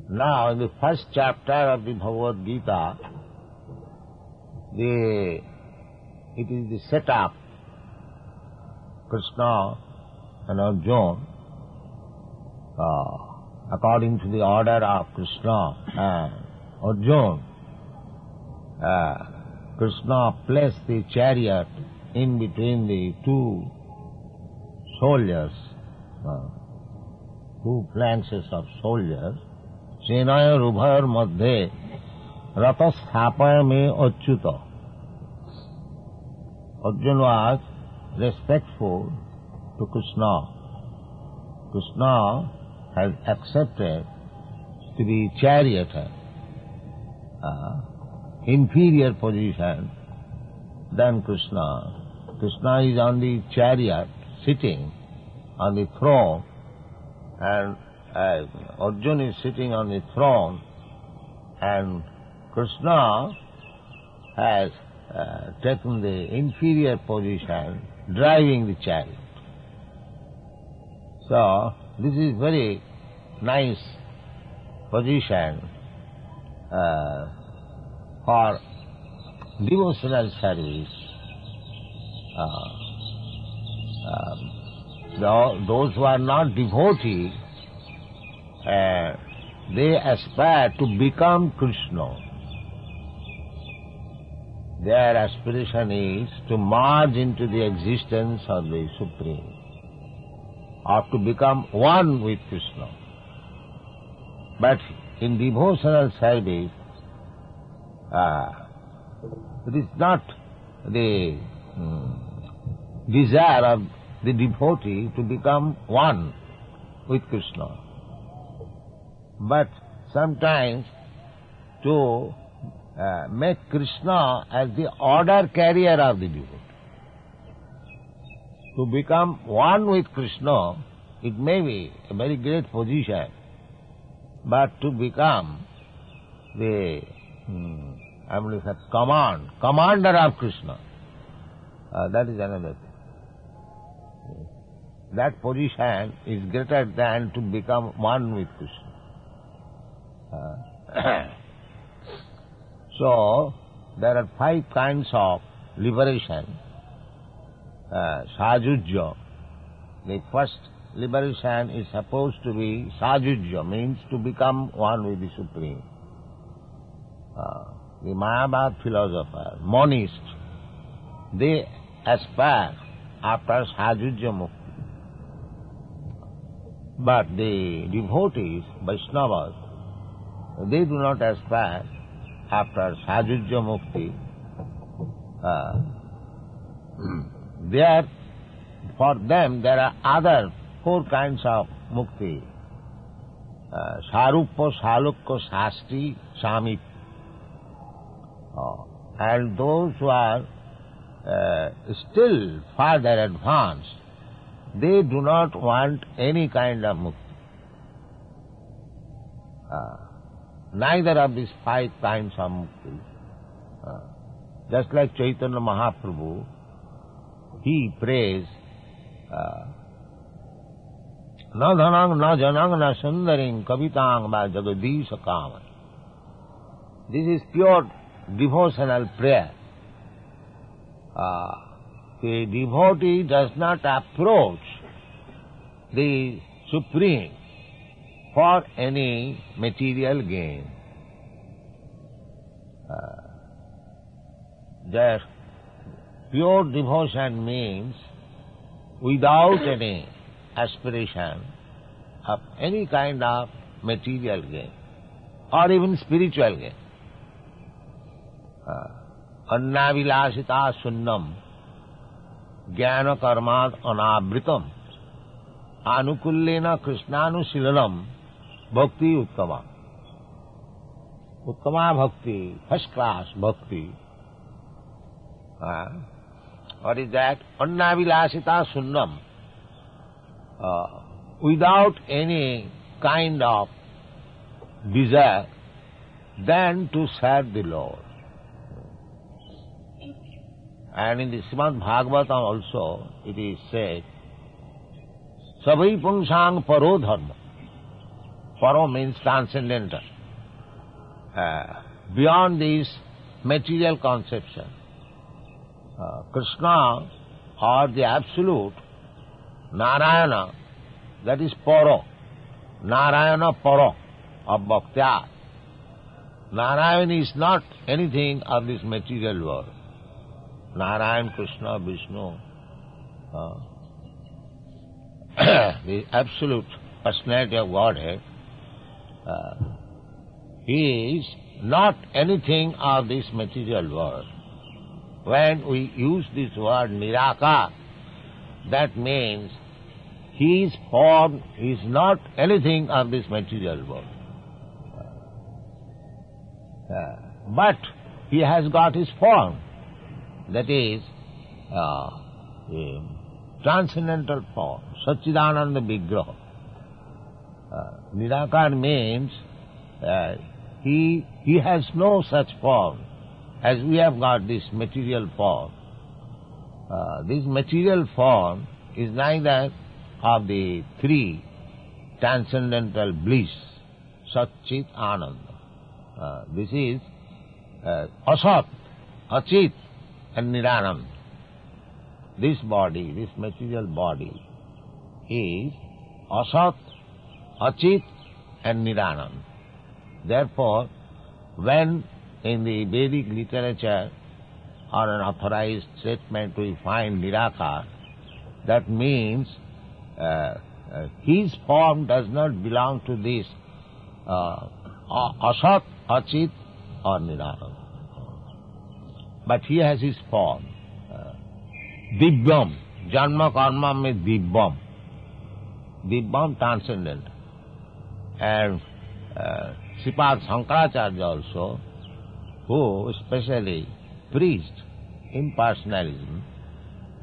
Now, in the first chapter of the Bhagavad Gita, it is the setup. Krishna and Arjuna, according to the order of Krishna and Arjuna, Krishna placed the chariot in between the two soldiers, two phalanxes of soldiers. सेनाय उभयोर मध्ये रथ स्थापय में Achyut. Arjuna was respectful to Krishna. Krishna has accepted to be charioteer, inferior position than Krishna. Krishna is on the chariot, sitting on the throne, and Arjuna is sitting on the throne, and Krishna has taken the inferior position, driving the chariot. So, this is very nice position for devotional service. Those who are not devotees, they aspire to become Krishna. Their aspiration is to merge into the existence of the Supreme, or to become one with Krishna. But in devotional service, it is not the desire of the devotee to become one with Krishna, but sometimes to make Krishna as the order carrier of the devotee. To become one with Krishna, it may be a very great position, but to become the commander of Krishna, that is another thing. That position is greater than to become one with Krishna. So, there are 5 kinds of liberation. Sajujya. The first liberation is supposed to be Sajujya, means to become one with the Supreme. The Mayavad philosopher, monists, they aspire after Sajujya Mukti. But the devotees, Vaishnavas, they do not aspire after Sajujya Mukti. For them there are other 4 kinds of mukti. Saruppa, Salukya, Sasti, Samit. And those who are still farther advanced, they do not want any kind of mukti. Neither of these 5 kinds of mukti. Just like Chaitanya Mahaprabhu, he prays, na dhanang, na janang, na sundaring, kavitang, va jagadisha kama. This is pure devotional prayer. The devotee does not approach the Supreme for any material gain. Just pure devotion means without any aspiration of any kind of material gain or even spiritual gain. Annavilasita sunnam jnana karmad anavritam anukullena krishnanushilanam bhakti uttama. Uttama bhakti, first class bhakti. What is that? Annavilasita sunnam. Without any kind of desire than to serve the Lord. And in the Srimad Bhagavatam also it is said, Savai Pungsang Paro Dharma Paro means transcendental. Beyond this material conception. Krishna or the Absolute, Narayana, that is Paro. Narayana Paro of Bhaktya. Narayana is not anything of this material world. Narayan, Krishna, Vishnu, the Absolute Personality of Godhead, he is not anything of this material world. When we use this word Nirakar, that means his form is not anything of this material world. But he has got his form, that is transcendental form, Satchidananda Vigraha. Nirakar means he has no such form as we have got this material form. This material form is neither of the three transcendental bliss, Satchit Ananda. This is Asat, Achit and Niranand. This body, this material body is Asat, Achit and Niranand. Therefore, when in the Vedic literature or an authorized statement we find Nirakar, that means his form does not belong to this Asat, Achit or Niranand. But he has his form. Divyam, Janma Karma means Divyam. Divyam transcendent. And Sripad Shankaracharya also, who especially preached impersonalism,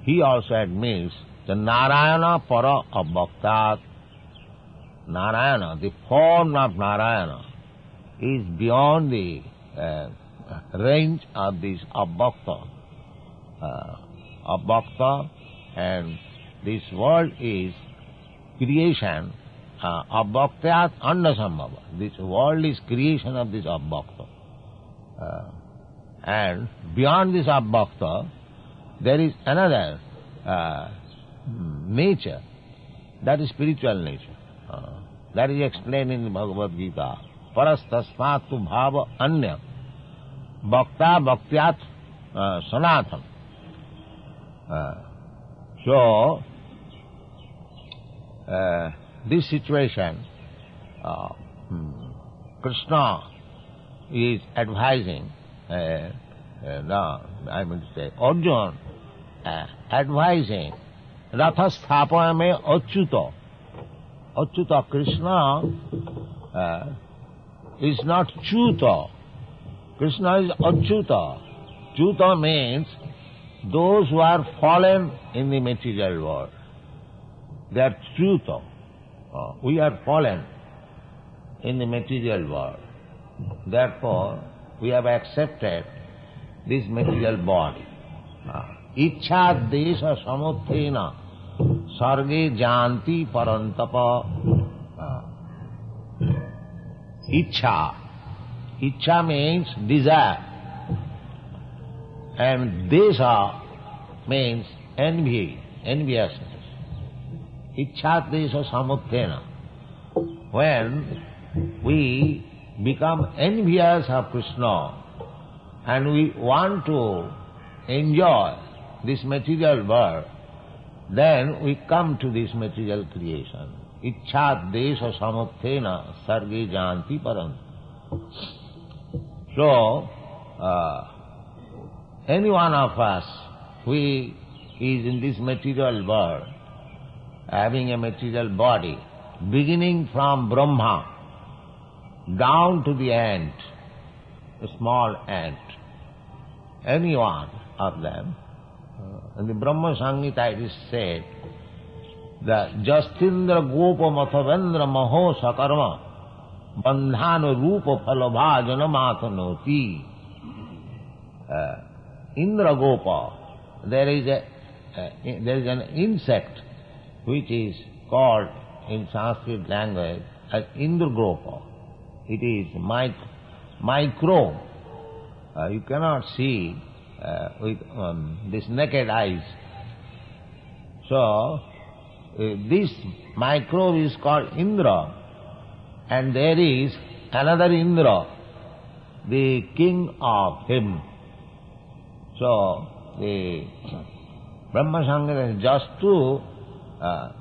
he also admits the Narayana Para of Bhaktat. Narayana, the form of Narayana, is beyond the range of this Abhakta. Abhakta, and this world is creation of Bhaktyat Annasambhava. This world is creation of this Abhakta. And beyond this Abhakta, there is another nature, that is spiritual nature. That is explained in the Bhagavad Gita. Parastasmatu bhava anya bhakta bhaktyat sanatan. So, this situation, Krishna is advising, Arjuna advising, Ratha Sthapayame Achyuta. Achyuta, Krishna is not Chuta. Krishna is Achyuta. Chuta means those who are fallen in the material world. They are Chuta. We are fallen in the material world. Therefore, we have accepted this material body. Ichha desha samuthena sarge janti parantapa. Ichha. Ichha means desire. And desha means envy, enviousness. Ichha desha samuthena. When we become envious of Krishna and we want to enjoy this material world, then we come to this material creation. Ichha desha samuthena sarge janti parant. So, any one of us who is in this material world, having a material body, beginning from Brahma down to the ant, a small ant, any one of them, in the Brahma Samhita it is said that Justindra Gopa Mathavendra Maho Sakarma Bandhana Rupa Phalabhajana Matanoti. Indra Gopa, there is an insect which is called in Sanskrit language as Indragopa. It is micro. You cannot see with this naked eyes. So, this microbe is called Indra, and there is another Indra, the king of heaven. So, the Brahma Sangha is just to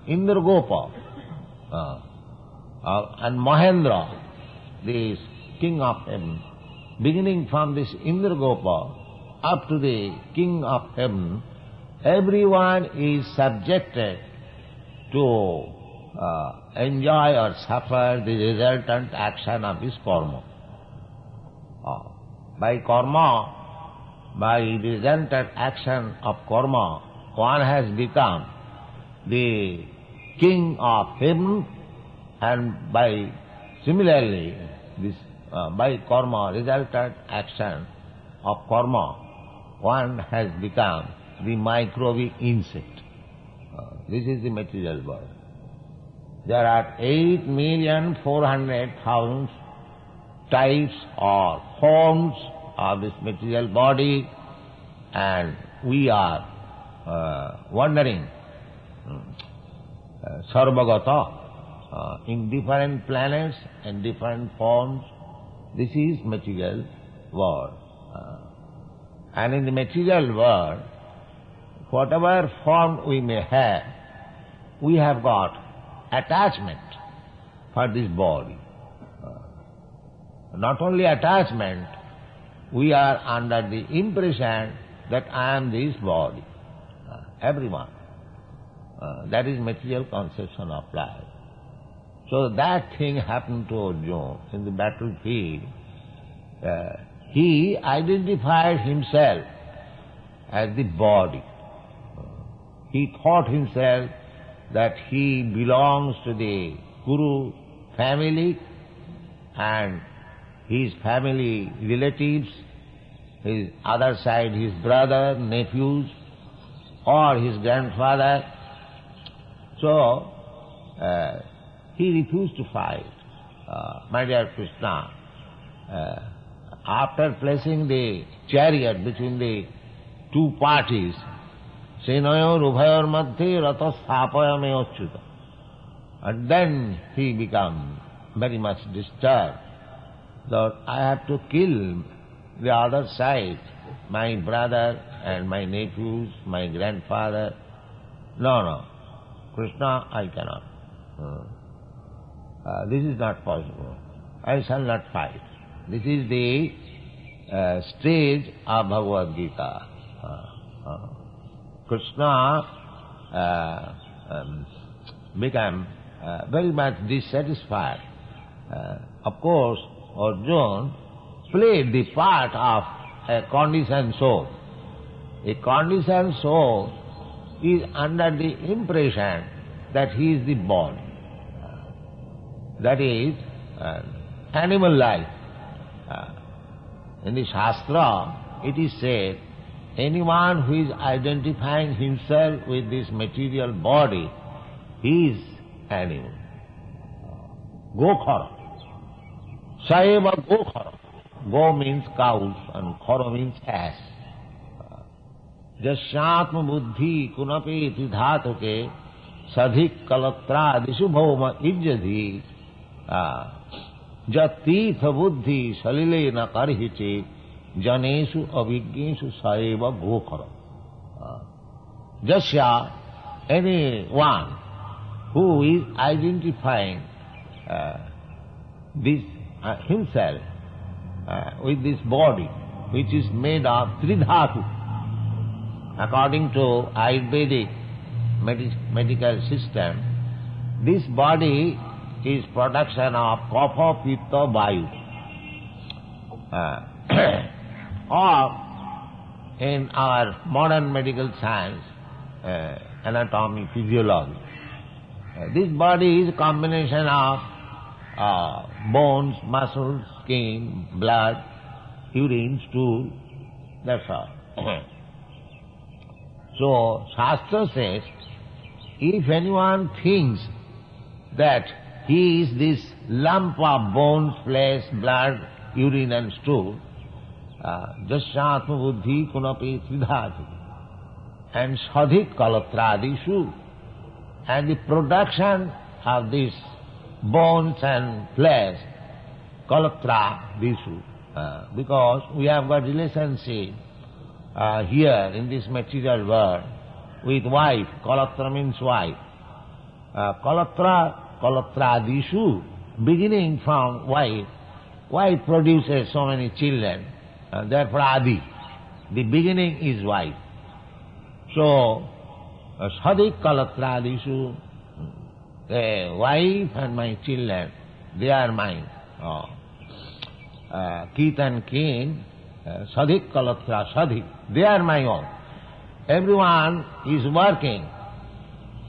Indragopa and Mahendra, the king of heaven. Beginning from this Indragopa up to the king of heaven, everyone is subjected to enjoy or suffer the resultant action of his karma. By karma, by the resultant action of karma, one has become the king of heaven, and by similarly, this by karma, resultant action of karma, one has become the microbic insect. This is the material world. There are 8,400,000 types or forms of this material body, and we are wandering sarvagata in different planets and different forms. This is material world. And in the material world, whatever form we may have, we have got attachment for this body. Not only attachment, we are under the impression that I am this body. Everyone. That is material conception of life. So that thing happened to Arjuna in the battlefield. He identified himself as the body. He thought himself that he belongs to the Kuru family, and his family relatives, his other side, his brother, nephews, or his grandfather. So, he refused to fight. My dear Krishna, after placing the chariot between the two parties, Senayor Ubhayor Madhye Rata Sthapayame Achyuta. And then he became very much disturbed that I have to kill the other side, my brother and my nephews, my grandfather. No, Krishna, I cannot. This is not possible. I shall not fight. This is the stage of Bhagavad Gita. Krishna became very much dissatisfied. Of course, Arjuna played the part of a conditioned soul. A conditioned soul is under the impression that he is the body. That is animal life. In the Shastra, it is said, anyone who is identifying himself with this material body, he is animal. Gokhara. Saeva gokhara. Go means cows and khara means ass. Jasyatma buddhi kunapeti dhatuke sadhik kalatra disubhoma ijjadhi jatirtha buddhi salile na karhiche janesu avijnesu saeva gokhara. Jasya, anyone who is identifying this himself with this body, which is made of tridhatu. According to Ayurvedic medical system, this body is production of kapha, pitta, vayu. Or in our modern medical science, anatomy, physiology, this body is a combination of bones, muscles, skin, blood, urine, stool, that's all. So, Shastra says, if anyone thinks that he is this lump of bones, flesh, blood, urine and stool, Jasyatma buddhi kunapi tridhati, and sadhik kalatrādishu, and the production of these bones and flesh, kalatradishu, because we have got relationship here in this material world with wife. Kalatra means wife. Kalatradishu, beginning from wife. Wife produces so many children, therefore Adi. The beginning is wife. So, sadhik kalatradishu, the wife and my children, they are mine. Kith and kin, sadhik kalatra, sadhik, they are my own. Everyone is working.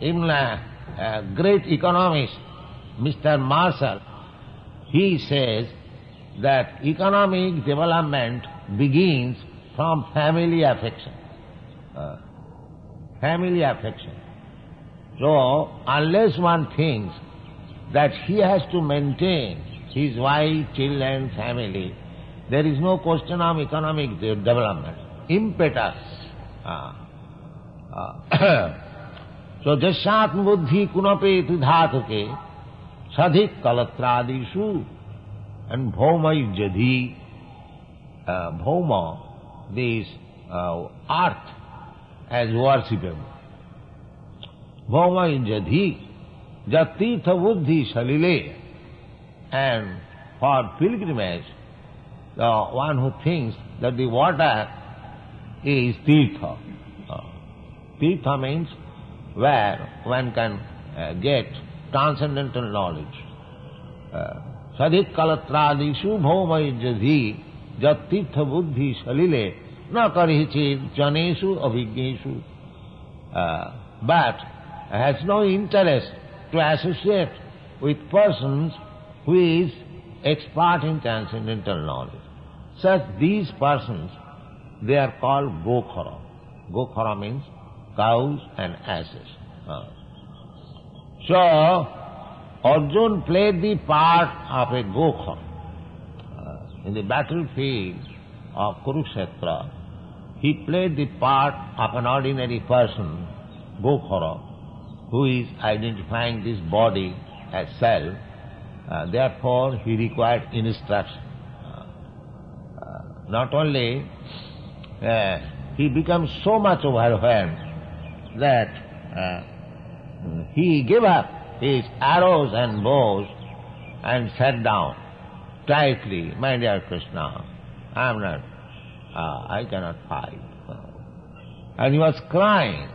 Even a great economist, Mr. Marshall, he says that economic development begins from family affection. Family affection. So, unless one thinks that he has to maintain his wife, children, family, there is no question of economic development. Impetus. So, jasyatma buddhi kunape dhatuke sadhik kalatradishu, and bhauma yujadhi. Bhauma, this earth as worshipable. Bhauma yujadhi jatirtha buddhi salile. And for pilgrimage, the one who thinks that the water is tirtha. Tirtha means where one can get transcendental knowledge. Sadhik kalatradishu bhauma yujadhi jatirtha buddhi salile na karichid janeshu abhigneshu. But has no interest to associate with persons who is expert in transcendental knowledge. Such these persons, they are called gokhara. Gokhara means cows and asses. So, Arjuna played the part of a gokhara. In the battlefield of Kurukshetra, he played the part of an ordinary person, gokhara, who is identifying this body as self. Therefore, he required instruction. Not only he becomes so much overwhelmed that he gave up his arrows and bows and sat down tightly. My dear Krishna, I cannot fight. And he was crying.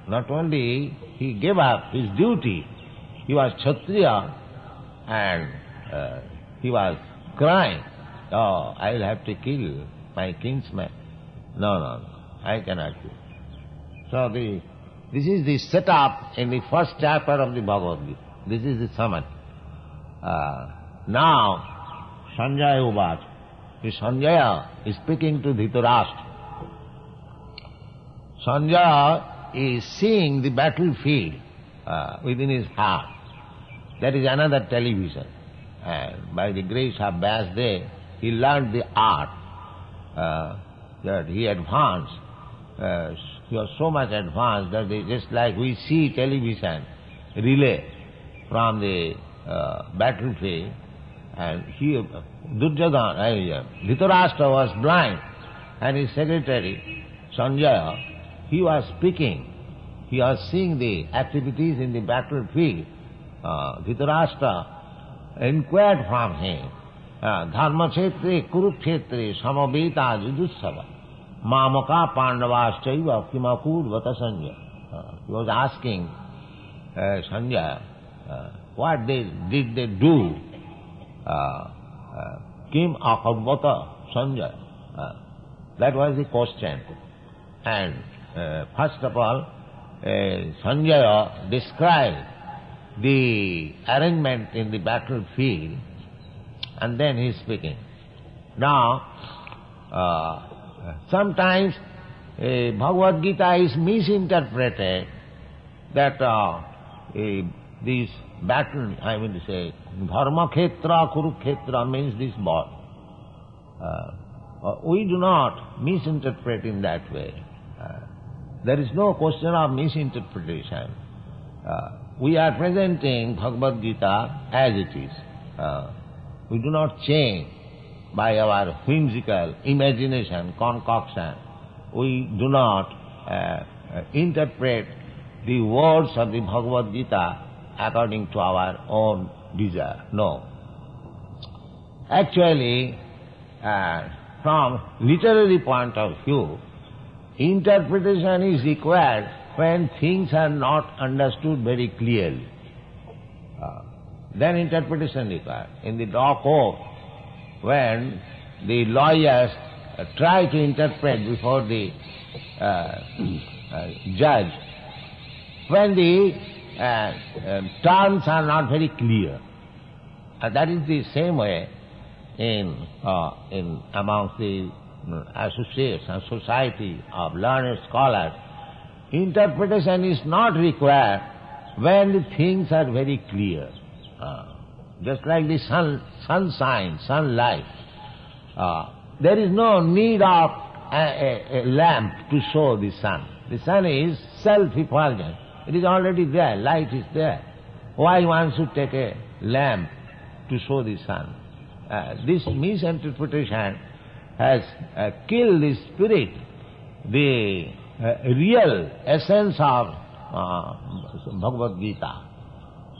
Not only he gave up his duty, he was Kshatriya, and he was crying, "Oh, I will have to kill my kinsman. No, I cannot do." So this is the setup in the first chapter of the Bhagavad Gita. This is the summary. Now, Sanjaya Uvacha. Sanjaya is speaking to Dhritarashtra. Sanjaya is seeing the battlefield within his heart. That is another television. And by the grace of Vyasdev, he learned the art that he advanced. He was so much advanced that just like we see television relay from the battlefield, and Dhritarashtra was blind, and his secretary, Sanjaya, he was speaking. He was seeing the activities in the battlefield. Dhritarashtra inquired from him, Dharma kshetre kurukshetre samaveta judussava mamaka pandavaschaiva kimakurvata Sanjaya. He was asking Sanjaya, what did they do? Kim akurvata Sanjaya. That was the question. And first of all, Sanjaya described the arrangement in the battlefield, and then he is speaking. Now, sometimes Bhagavad Gita is misinterpreted that this battle, I mean to say, Dharmakhetra, Kurukshetra means this body. We do not misinterpret in that way. There is no question of misinterpretation. We are presenting Bhagavad Gita as it is. We do not change by our whimsical imagination, concoction. We do not interpret the words of the Bhagavad Gita according to our own desire. No. Actually, from literary point of view, interpretation is required when things are not understood very clearly. Then interpretation required. In the law court, when the lawyers try to interpret before the judge, when the terms are not very clear. That is the same way in amongst the associates and society of learned scholars. Interpretation is not required when the things are very clear. Just like the sunshine, sunlight. There is no need of a lamp to show the sun. The sun is self-effulgent. It is already there, light is there. Why one should take a lamp to show the sun? This misinterpretation has killed the spirit, the real essence of Bhagavad Gita.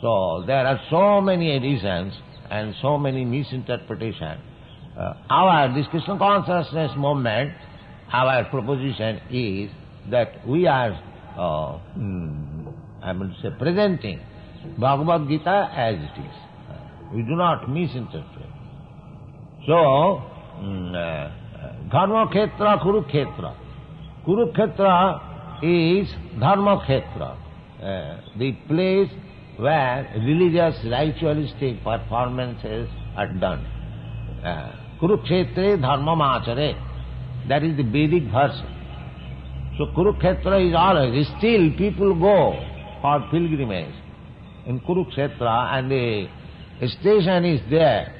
So there are so many editions and so many misinterpretations. This Krishna consciousness movement, our proposition is that we are, presenting Bhagavad Gita as it is. We do not misinterpret. So, Dharma Khetra, Kurukshetra. Kurukshetra is Dharma Khetra, the place where religious, ritualistic performances are done. Kurukshetre Dharma Machare. That is the Vedic verse. So Kurukshetra is always, still people go for pilgrimage in Kurukshetra, and the station is there,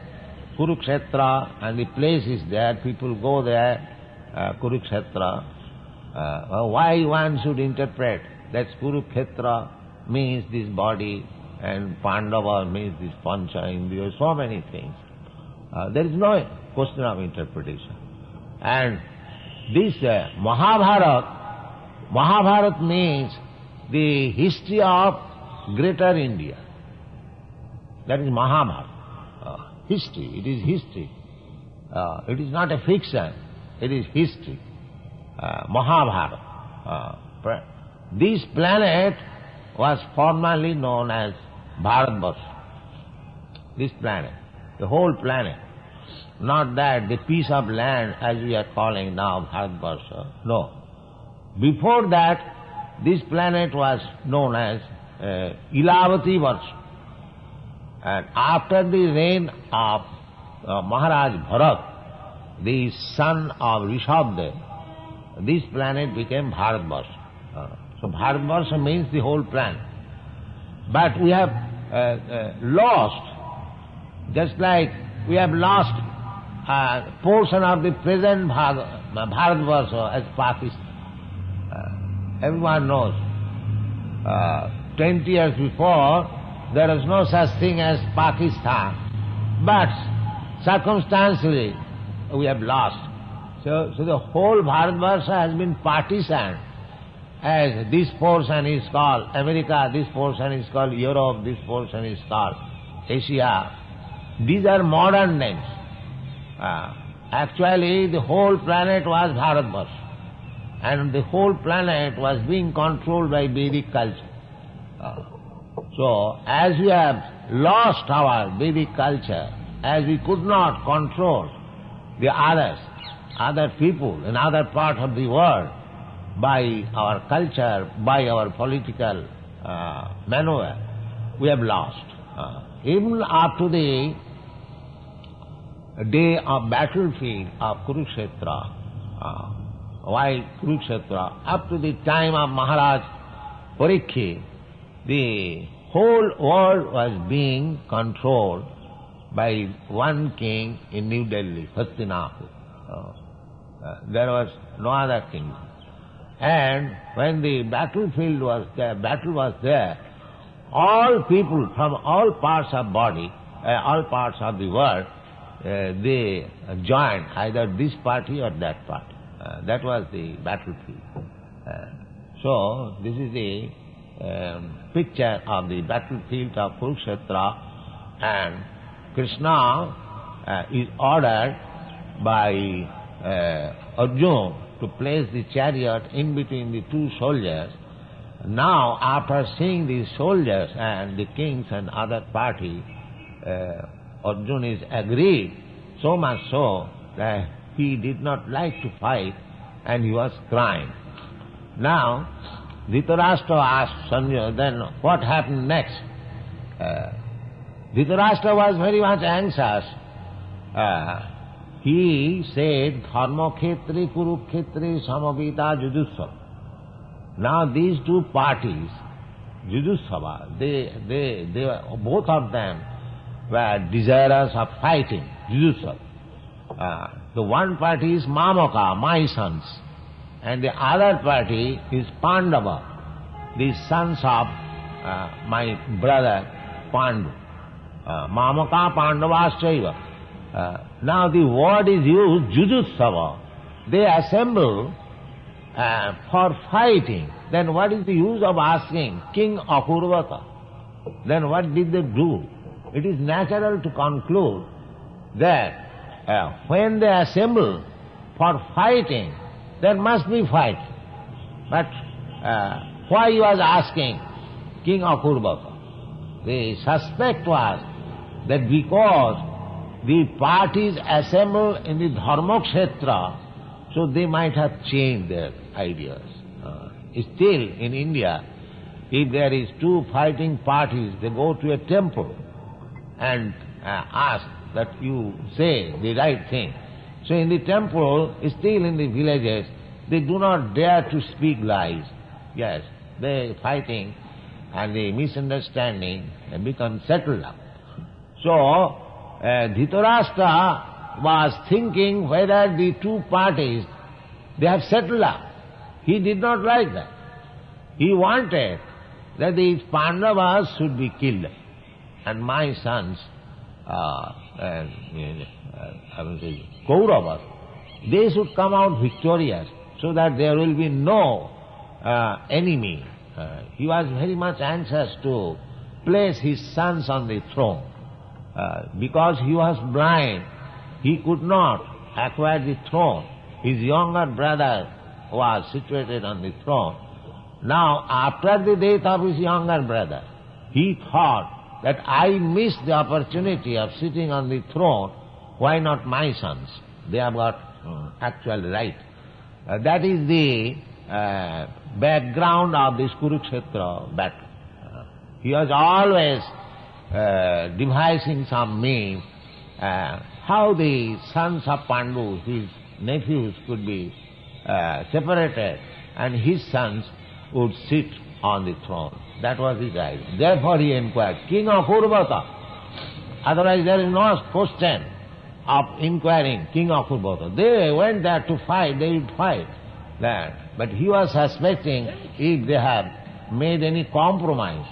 Kurukshetra, and the place is there, people go there, Kurukshetra. Why one should interpret that Kurukshetra means this body and Pandava means this Pancha Indriya, so many things. There is no question of interpretation. And this Mahabharata means the history of Greater India. That is Mahabharata. History, it is history. It is not a fiction, it is history. Mahabharata. This planet was formerly known as Bharatvarsha. This planet, the whole planet. Not that the piece of land as we are calling now Bharatvarsha. No. Before that, this planet was known as Ilavati Varsha. And after the reign of Maharaj Bharat, the son of Rishabdev, this planet became Bharatvarsha. So Bharatvarsha means the whole planet. But we have lost, just like we have lost a portion of the present Bharatvarsha as Pakistan. Everyone knows. 20 years before, there was no such thing as Pakistan. But circumstantially, we have lost. So the whole Bharatvarsha has been partitioned. As this portion is called America, this portion is called Europe, this portion is called Asia. These are modern names. Actually, the whole planet was Bharatvarsha. And the whole planet was being controlled by Vedic culture. So, as we have lost our Vedic culture, as we could not control the other people in other parts of the world by our culture, by our political maneuver, we have lost. Even up to the day of battlefield of Kurukshetra, why Kurukshetra? Up to the time of Maharaj Parikshit, the whole world was being controlled by one king in New Delhi, Hastinapur. There was no other king. And when the battle was there, all people from all parts of the world, they joined either this party or that party. That was the battlefield. So this is the picture of the battlefield of Kurukshetra, and Krishna is ordered by Arjuna to place the chariot in between the two soldiers. Now, after seeing these soldiers and the kings and other party, Arjuna is agreed, so much so that he did not like to fight and he was crying. Now, Dhritarashtra asked Sanjaya, then what happened next? Dhritarashtra was very much anxious. He said, Dharma Khetri Kurukhetri Samavita Judusava. Now these two parties, Judusava, they both of them were desirous of fighting, Judusava. The one party is Mamaka, my sons, and the other party is Pandava, the sons of my brother Pandu. Mamaka Pandavaschaiva. Now the word is used, Jujusava. They assemble for fighting. Then what is the use of asking King Akurvata? Then what did they do? It is natural to conclude that when they assemble for fighting, there must be fight. But why he was asking King Akurvata? The suspect was that because the parties assemble in the Dharmakshetra, so they might have changed their ideas. Still, in India, if there is two fighting parties, they go to a temple and ask that you say the right thing. So in the temple, still in the villages, they do not dare to speak lies. Yes, they fighting and the misunderstanding become settled up. So, Dhritarashtra was thinking whether the two parties, they have settled up. He did not like that. He wanted that these Pandavas should be killed and my sons, Kauravas, they should come out victorious so that there will be no enemy. He was very much anxious to place his sons on the throne. Because he was blind, he could not acquire the throne. His younger brother was situated on the throne. Now, after the death of his younger brother, he thought that I missed the opportunity of sitting on the throne. Why not my sons? They have got actual right. That is the background of this Kurukshetra battle. He was always devising some means how the sons of Pandu, his nephews, could be separated and his sons would sit on the throne. That was his idea. Therefore he inquired, King of Urvata. Otherwise there is no question of inquiring King of Urvata. They went there to fight, they would fight. But he was suspecting if they have made any compromise,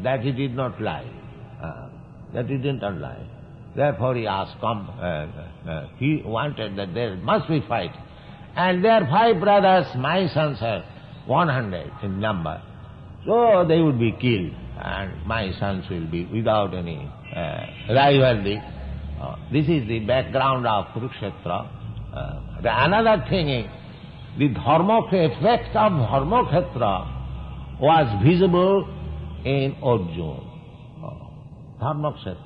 that he did not lie. That he did not lie. Therefore he asked, he wanted that there must be fight. And their 5 brothers, my sons are 100 in number. So they would be killed and my sons will be without any rivalry. This is the background of Kurukshetra. Another thing is, the effect of Dharmakhetra was visible in Arjuna. Dharmakhetra.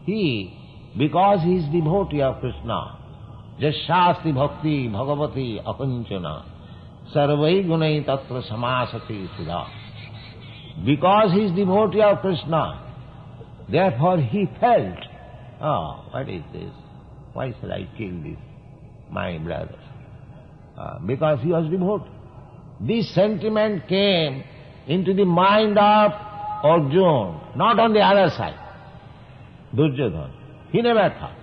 He, because he is devotee of Krishna, Jashasti Bhakti Bhagavati Akunchana Sarvai Gunai Tatra Samasati Sudha. Because he is devotee of Krishna, therefore he felt, what is this? Why shall I kill this, my brothers? Because he was devotee. This sentiment came into the mind of Arjuna, not on the other side, Duryodhana. He never thought.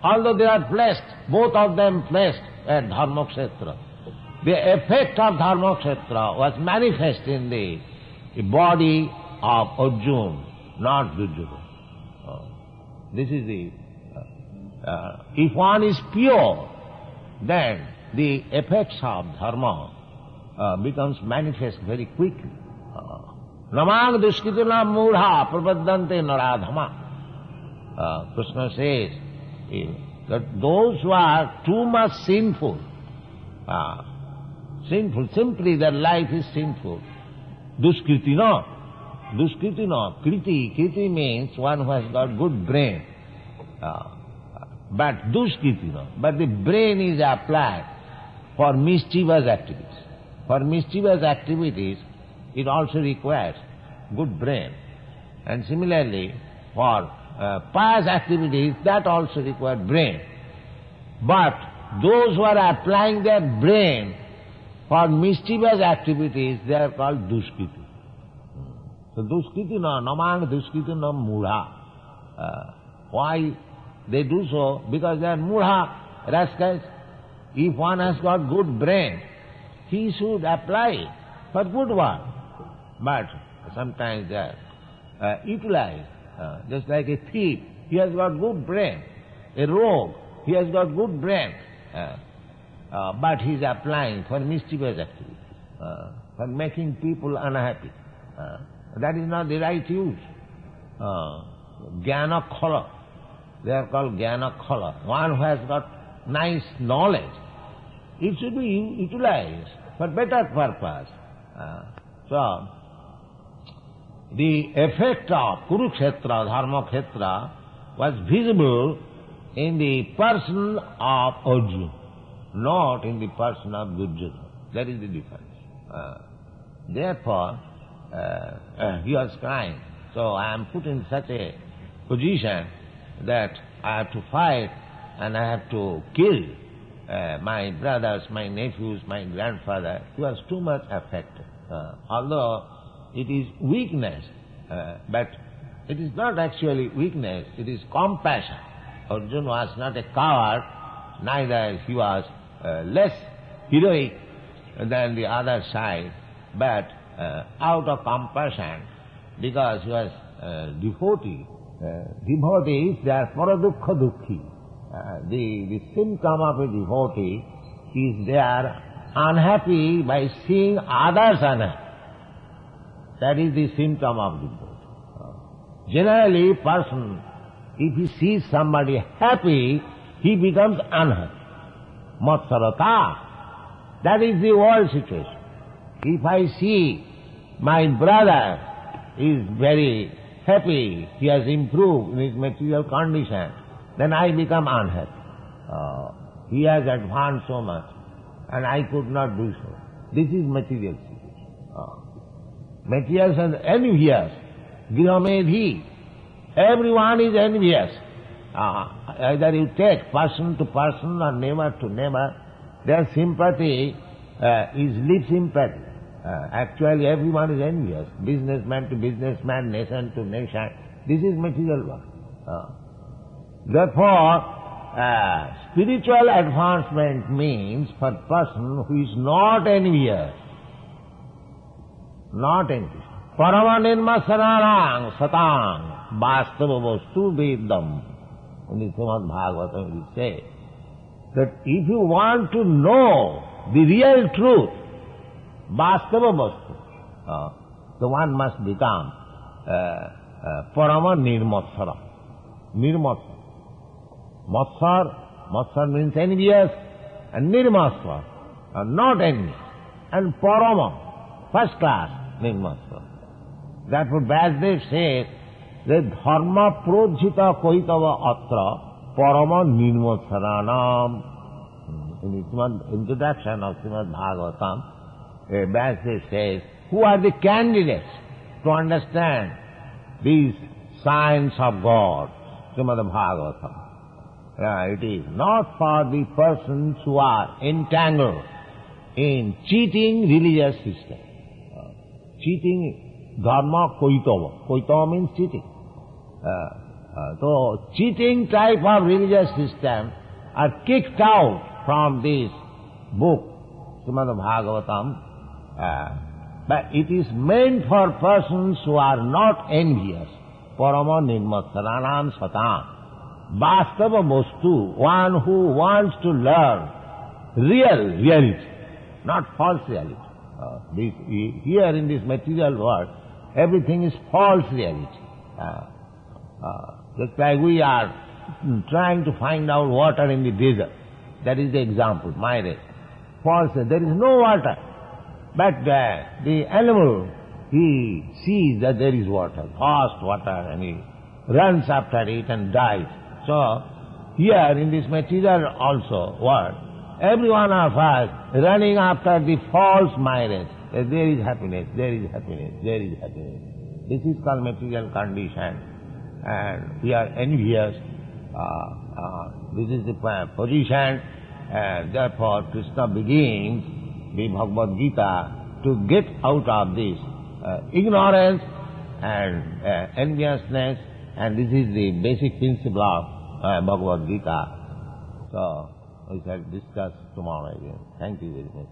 Although they are placed, both of them placed at Dharmakshetra, the effect of Dharmakshetra was manifest in the body of Arjuna, not Duryodhana. This is the... if one is pure, then the effects of dharma becomes manifest very quickly. Namang duskritina mudha prapaddante naradhama. Krishna says that those who are too much sinful, simply their life is sinful. Duskritina, kriti means one who has got good brain. But duskritina, but the brain is applied for mischievous activities. For mischievous activities, it also requires good brain. And similarly, for pious activities, that also requires brain. But those who are applying their brain for mischievous activities, they are called duskritina. So duskritina, namang duskritina mudha. Why they do so? Because they are mudha, rascals. If one has got good brain, he should apply for good work. But sometimes they are utilized, just like a thief. He has got good brain. A rogue, he has got good brain. But he is applying for mischievous activity, for making people unhappy. That is not the right use. Jnana khala. They are called jnana khala. One who has got nice knowledge, it should be utilized for better purpose. So, the effect of Kurukshetra, Dharmakhetra, was visible in the person of Arjuna, not in the person of Duryodhana. That is the difference. Therefore, he was crying. So I am put in such a position that I have to fight and I have to kill my brothers, my nephews, my grandfather. He was too much affected. Although it is weakness, but it is not actually weakness, it is compassion. Arjuna was not a coward, neither he was less heroic than the other side, but out of compassion, because he was devotee. Devotees, they are paradukha dukhi. The symptom of a devotee is they are unhappy by seeing others unhappy. That is the symptom of devotee. Generally, person, if he sees somebody happy, he becomes unhappy. Matsarata. That is the world situation. If I see my brother is very happy, he has improved in his material condition, then I become unhappy. He has advanced so much, and I could not do so. This is material situation. Materials and envious. Grihamedhi. Everyone is envious. Either you take person to person or neighbor to neighbor, their sympathy is lip sympathy. Actually everyone is envious. Businessman to businessman, nation to nation. This is material work. Therefore, spiritual advancement means for person who is not envious. Not envious. Paramanirma sararang satang vastava vastu vedam. In the Srimad Bhagavatam we say that if you want to know the real truth, vastava vastu, the one must become parama nirmatsara. Nirmatsara. Matsar means envious, and nirmatsara, not envious. And parama, first class nirmatsara. Therefore Vyasdev says that dharma prodhita koitava atra parama nirmatsaranam. In the introduction of Srimad Bhagavatam, Vyasdev says, who are the candidates to understand these signs of God? Srimad Bhagavatam. It is not for the persons who are entangled in cheating religious system. Cheating dharma koitava. Koitava means cheating. So cheating type of religious system are kicked out from this book, Srimad Bhagavatam. But it is meant for persons who are not envious. Parama nirmatsaranam satam. Vastava bostu, one who wants to learn real reality, not false reality. Here in this material world, everything is false reality. Just like we are trying to find out water in the desert. That is the example, my race. False, there is no water. But the animal, he sees that there is water, fast water, and he runs after it and dies. So, here in this material also world, every one of us running after the false mirage. There is happiness, there is happiness, there is happiness. This is called material condition. And we are envious. This is the position. Therefore, Krishna begins the Bhagavad Gita to get out of this ignorance and enviousness, and this is the basic principle of Bhagavad Gita. So, we shall discuss tomorrow again. Thank you very much.